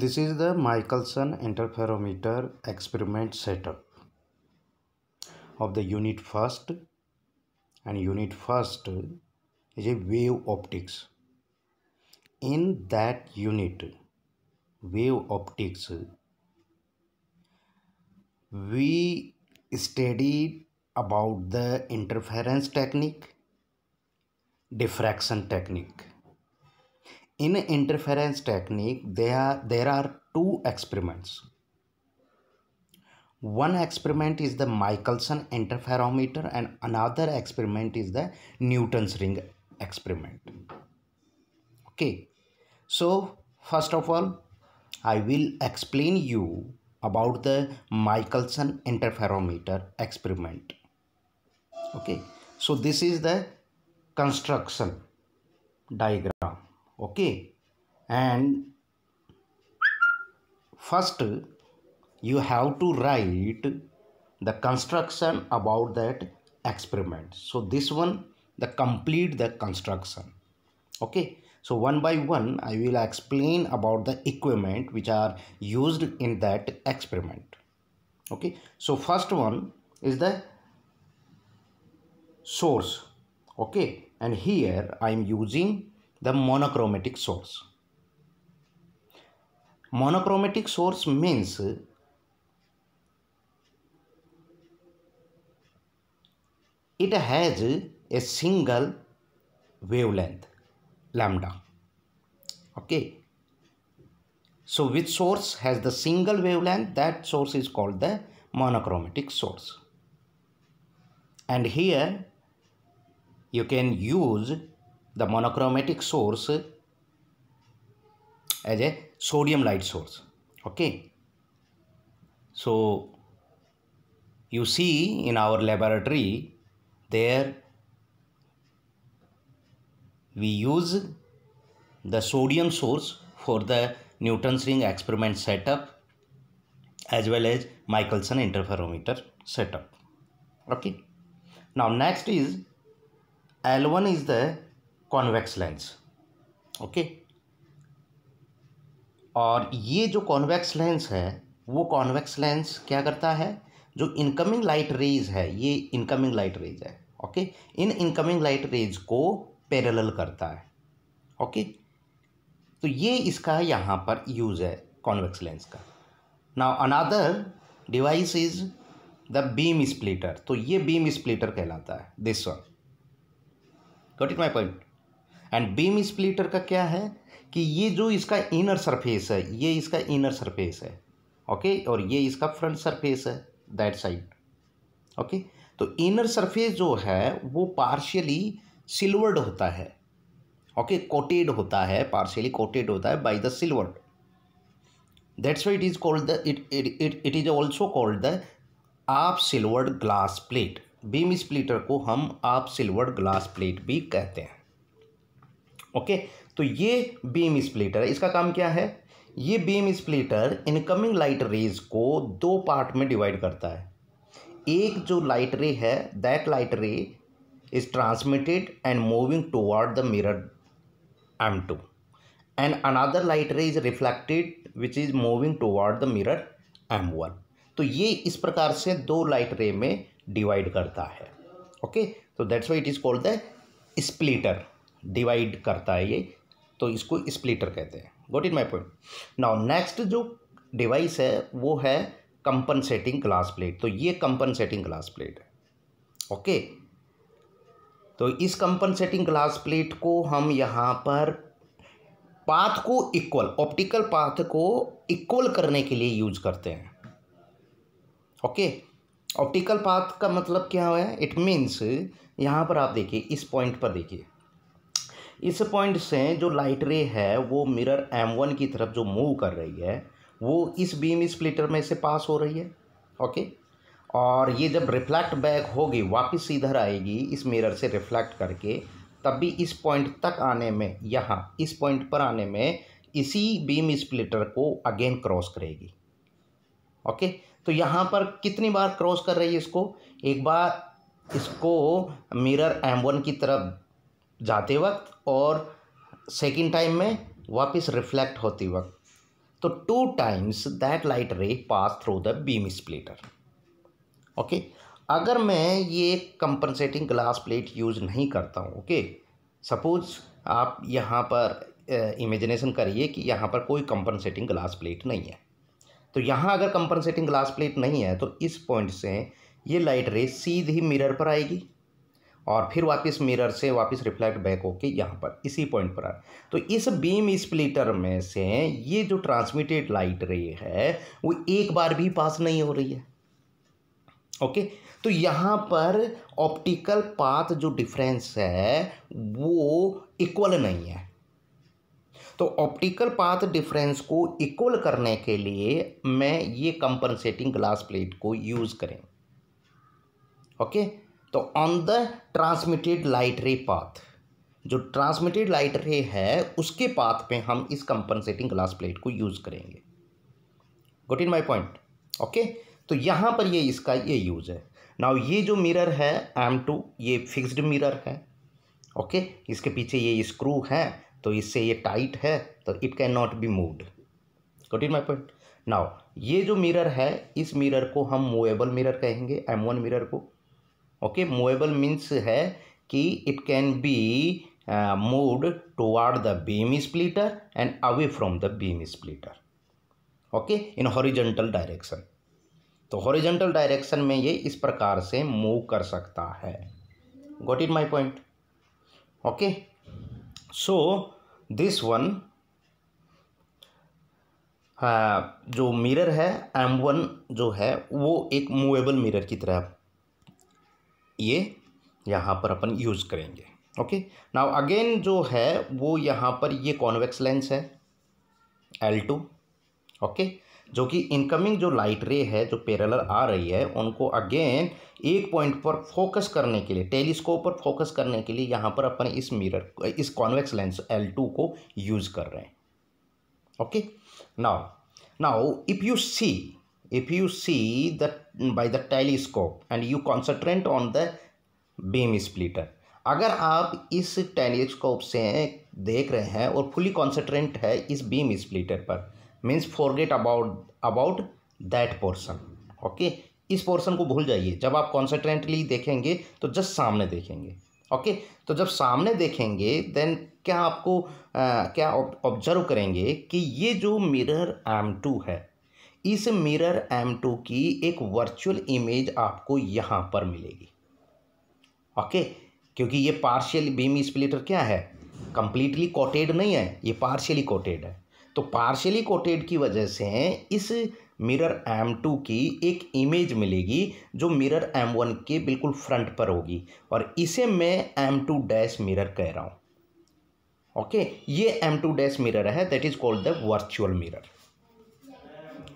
This is the Michelson interferometer experiment setup of the unit first, and unit first is a wave optics. In that unit wave optics, we studied about the interference technique, diffraction technique. In interference technique, there are two experiments. One experiment is the Michelson interferometer and another experiment is the Newton's ring experiment. Okay, so first of all, I will explain you about the Michelson interferometer experiment. Okay, so this is the construction diagram. Okay, and first you have to write the construction about that experiment. So this one, the complete the construction. Okay, so one by one I will explain about the equipment which are used in that experiment. Okay, so first one is the source. Okay, and here I am using the monochromatic source. Monochromatic source means it has a single wavelength lambda. Okay, so which source has the single wavelength, that source is called the monochromatic source. And here you can use the monochromatic source as a sodium light source. Okay, so you see in our laboratory there we use the sodium source for the Newton's ring experiment setup as well as Michelson interferometer setup. Okay, now next is L1 is the convex lens. Okay, और ये जो convex lens है वो convex lens क्या करता है, जो incoming light rays है, ये इनकमिंग लाइट रेज है. ओके, इन इनकमिंग लाइट रेज को पैरेलल करता है. ओके, तो ये इसका यहाँ पर यूज है कॉन्वेक्स लेंस का. Now another device is the beam splitter. तो ये बीम स्प्लिटर कहलाता है, this one. Got it my point. And beam splitter का क्या है कि ये जो इसका इनर सरफेस है, ये इसका इनर सरफेस है. ओके, और ये इसका फ्रंट सरफेस है दैट साइड. ओके, तो इनर सरफेस जो है वो पार्शियली सिल्वर्ड होता है. ओके, कोटेड होता है, पार्शियली कोटेड होता है by the silvered. That's why it is called the it is also called the आप silvered glass plate. Beam splitter को हम आप सिल्वर्ड ग्लास प्लेट भी कहते हैं. ओके, तो ये बीम स्प्लिटर, इसका काम क्या है, ये beam splitter incoming light rays को दो पार्ट में डिवाइड करता है. एक जो लाइट रे है, दैट लाइट रे is transmitted and moving toward the mirror M2 and another light रे is reflected which is moving toward the mirror M1. तो ये इस प्रकार से दो लाइट रे में डिवाइड करता है. ओके, तो that's why it is called the splitter. Divide करता है ये, तो इसको स्प्लिटर कहते हैं. Got it my point. Now next जो डिवाइस है वो है कंपनसेटिंग ग्लास प्लेट. तो ये कंपनसेटिंग ग्लास प्लेट है. ओके, तो इस कंपनसेटिंग ग्लास प्लेट को हम यहाँ पर पाथ को इक्वल, ऑप्टिकल पाथ को इक्वल करने के लिए यूज करते हैं. ओके, ऑप्टिकल पाथ का मतलब क्या है, इट मीन्स यहाँ पर आप देखिए, इस पॉइंट पर देखिए, इस पॉइंट से जो लाइट रे है वो मिरर M1 की तरफ जो मूव कर रही है वो इस बीम स्प्लिटर में से पास हो रही है. ओके, और ये जब रिफ्लेक्ट बैक होगी, वापस इधर आएगी इस मिरर से रिफ्लेक्ट करके, तब भी इस पॉइंट तक आने में, यहाँ इस पॉइंट पर आने में इसी बीम स्प्लिटर को अगेन क्रॉस करेगी. ओके, तो यहाँ पर कितनी बार क्रॉस कर रही है इसको, एक बार इसको मिरर M1 की तरफ जाते वक्त और सेकंड टाइम में वापस रिफ्लेक्ट होते वक्त. तो 2 times दैट लाइट रे pass through the beam splitter. Okay, अगर मैं ये कंपनसेटिंग ग्लास प्लेट यूज नहीं करता हूँ, ओके, सपोज आप यहाँ पर इमेजिनेशन करिए कि यहाँ पर कोई कंपनसेटिंग ग्लास प्लेट नहीं है, तो यहाँ अगर कंपनसेटिंग ग्लास प्लेट नहीं है तो इस पॉइंट से ये लाइट रे सीधी मिरर पर आएगी और फिर वापस मिरर से वापस रिफ्लेक्ट बैक होके यहाँ पर इसी पॉइंट पर आए। तो इस बीम स्प्लिटर में से ये जो ट्रांसमिटेड लाइट रे है वो एक बार भी पास नहीं हो रही है। ओके, तो यहाँ पर ऑप्टिकल पाथ जो डिफरेंस है वो इक्वल नहीं है। तो ऑप्टिकल पाथ डिफरेंस को इक्वल करने के लिए मैं ये कंपनसेटिंग ग्लास प्लेट को यूज करें। ओके, तो ऑन द ट्रांसमिटेड लाइट रे पाथ, जो ट्रांसमिटेड लाइट रे है उसके पाथ पे हम इस कंपनसेटिंग ग्लास प्लेट को यूज करेंगे। Got in my point? Okay, तो यहाँ पर ये इसका ये यूज है। नाउ ये जो मिरर है M2 ये फिक्स्ड मिरर है। ओके, इसके पीछे ये स्क्रू है तो इससे ये टाइट है तो it can not be moved. Got in my point? Now ये जो मिरर है इस मिरर को हम मूवेबल मिरर कहेंगे, M1 मिरर को। ओके, मूवेबल मीन्स है कि it can be moved toward the beam splitter and away from the beam splitter. Okay, in horizontal direction. तो हॉरिजॉन्टल डायरेक्शन में ये इस प्रकार से मूव कर सकता है। Got it my point? Okay, so this one जो मिरर है M1 जो है वो एक मूवेबल मिरर की तरह ये यहाँ पर अपन यूज़ करेंगे। ओके, नाउ अगेन जो है वो यहाँ पर ये कॉन्वेक्स लेंस है L2। ओके, जो कि इनकमिंग जो लाइट रे है जो पैरेलल आ रही है उनको अगेन एक पॉइंट पर फोकस करने के लिए, टेलीस्कोप पर फोकस करने के लिए यहाँ पर अपन इस मिरर इस कॉन्वेक्स लेंस L2 को यूज कर रहे हैं। Okay, now if you see that by the telescope and you concentrate on the beam splitter, अगर आप इस टेलीस्कोप से देख रहे हैं और फुली कॉन्सेंट्रेट है इस बीम स्प्लिटर पर, means forget about that portion. Okay, इस पोर्शन को भूल जाइए। जब आप कॉन्सेंट्रेटली देखेंगे तो जस्ट सामने देखेंगे। ओके, तो जब सामने देखेंगे देन क्या आपको क्या ऑब्जर्व करेंगे कि ये जो मिरर M2 है इस मिरर M2 की एक वर्चुअल इमेज आपको यहाँ पर मिलेगी। ओके, क्योंकि ये पार्शियल बीम स्प्लिटर क्या है, कंप्लीटली कोटेड नहीं है, ये पार्शियली कोटेड है। तो पार्शियली कोटेड की वजह से इस मिरर M2 की एक इमेज मिलेगी जो मिरर M1 के बिल्कुल फ्रंट पर होगी और इसे मैं M2 डैश मिरर कह रहा हूँ। ओके, ये M2 डैश मिरर है, that is called the virtual mirror.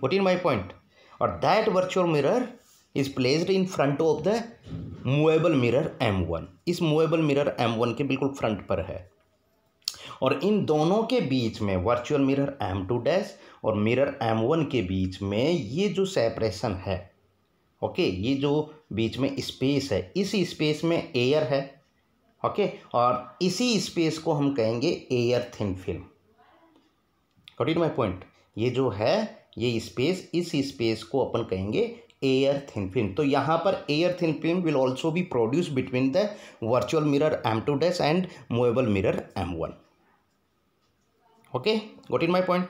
What is my point? और that virtual mirror is placed in front of the movable mirror M1। इस movable mirror M1 के बिल्कुल front पर है और इन दोनों के बीच में वर्चुअल मिरर M2 डैश और मिरर M1 के बीच में ये जो सेपरेशन है, ओके, ये जो बीच में स्पेस है इस स्पेस में एयर है। ओके, और इसी स्पेस को हम कहेंगे air thin film. Got it my point? ये जो है ये स्पेस, इस स्पेस को अपन कहेंगे एयर थिन फिल्म। तो यहाँ पर air thin film will also be produce between the virtual mirror M2 dash and movable mirror M1। Okay, got in my point?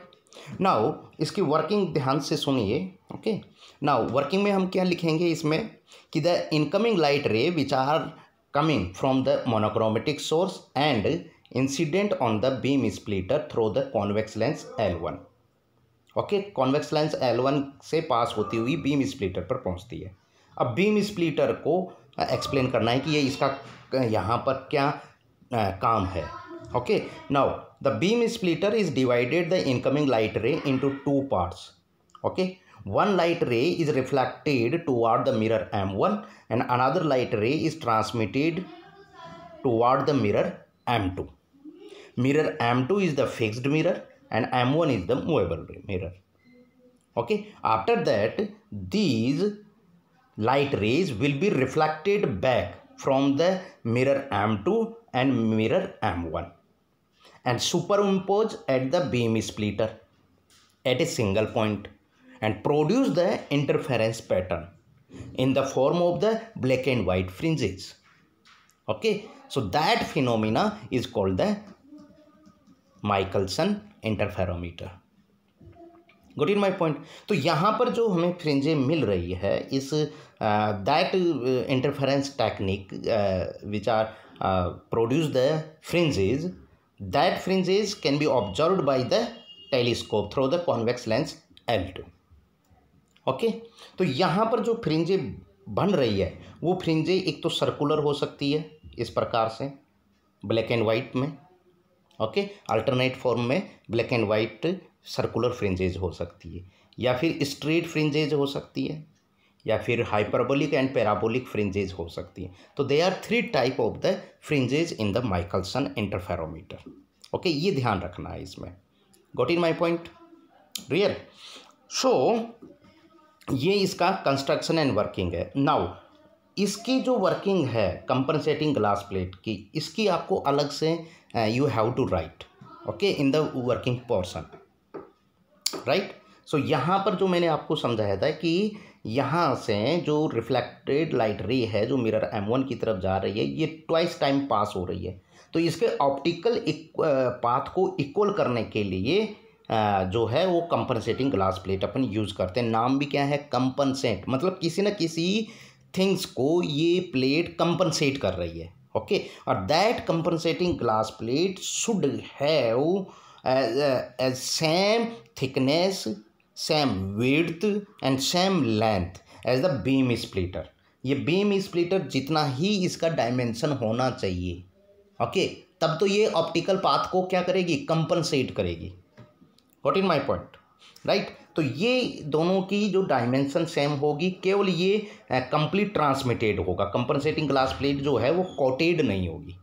Now इसकी वर्किंग ध्यान से सुनिए। ओके, नाउ वर्किंग में हम क्या लिखेंगे इसमें कि the incoming light ray which are coming from the monochromatic source and incident on the beam splitter through the convex lens L1। Okay, convex lens L1 से पास होती हुई बीम स्प्लिटर पर पहुंचती है। अब बीम स्प्लिटर को एक्सप्लेन करना है कि ये इसका यहाँ पर क्या काम है। Okay, now the beam splitter is divided the incoming light रे into 2 parts. Okay, one light ray is reflected toward the mirror M1 and another light ray is transmitted toward the mirror M2. Mirror M2 is the fixed mirror and M1 is the movable mirror. Okay, after that these light rays will be reflected back from the mirror M2 and mirror M1 and superimpose at the beam splitter. at a single point and produce the interference pattern in the form of the black and white fringes. Okay, so that phenomena is called the Michelson interferometer. Got in my point? तो यहाँ पर जो हमें फ्रिंजें मिल रही है इस that interference technique which are produce the fringes, that fringes can be observed by the telescope through the convex lens L2. Okay, तो यहाँ पर जो फ्रिंजें बन रही है वो फ्रिंजें एक तो सर्कुलर हो सकती है इस प्रकार से ब्लैक एंड वाइट में, ओके, अल्टरनेट फॉर्म में black and white circular fringes हो सकती है, या फिर स्ट्रेट फ्रिंजेज हो सकती है, या फिर हाइपरबोलिक एंड पैराबोलिक फ्रिंजेज हो सकती है. तो they are 3 type of the fringes in the Michelson interferometer. Okay, ये ध्यान रखना है इसमें. Got in my point? Real. So ये इसका कंस्ट्रक्शन एंड वर्किंग है. नाउ इसकी जो वर्किंग है कंपनसेटिंग ग्लास प्लेट की, इसकी आपको अलग से you have to write, okay, in the working portion, right. So यहाँ पर जो मैंने आपको समझाया था कि यहाँ से जो रिफ्लेक्टेड लाइट रे है जो मिरर M1 की तरफ जा रही है, ये ट्वाइस टाइम पास हो रही है. तो इसके ऑप्टिकल पाथ को इक्वल करने के लिए जो है वो कंपनसेटिंग ग्लास प्लेट अपन यूज़ करते हैं. नाम भी क्या है? कंपनसेट. मतलब किसी न किसी थिंग्स को ये प्लेट कंपनसेट कर रही है. ओके, और that compensating glass plate should have same thickness, same width and same length as the beam splitter. ये बीम स्प्लिटर जितना ही इसका डायमेंशन होना चाहिए, ओके, तब तो ये ऑप्टिकल पाथ को क्या करेगी? कंपनसेट करेगी. Got in my point? Right. तो ये दोनों की जो डायमेंशन सेम होगी, केवल ये कंप्लीट ट्रांसमिटेड होगा. कंपनसेटिंग ग्लास प्लेट जो है वो कोटेड नहीं होगी,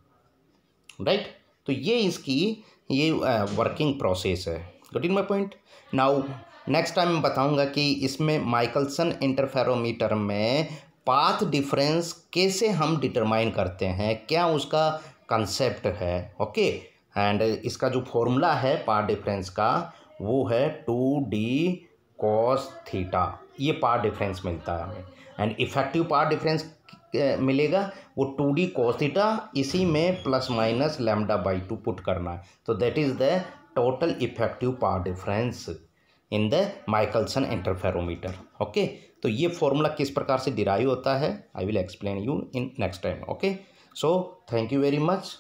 राइट. तो ये इसकी ये वर्किंग प्रोसेस है. Got in my point? Now next time मैं बताऊंगा कि इसमें माइकलसन इंटरफेरोमीटर में पाथ डिफरेंस कैसे हम डिटरमाइन करते हैं, क्या उसका कंसेप्ट है. ओके, एंड इसका जो फॉर्मूला है पाथ डिफरेंस का वो है 2d cos थीटा. ये पाथ डिफरेंस मिलता है हमें. एंड इफेक्टिव पाथ डिफरेंस मिलेगा वो 2d cos थीटा, इसी में प्लस माइनस λ/2 पुट करना है. तो that is the total effective path difference in the Michelson interferometer. Okay, तो ये फॉर्मूला किस प्रकार से डिराइव होता है I will explain you in next time. Okay, so thank you very much.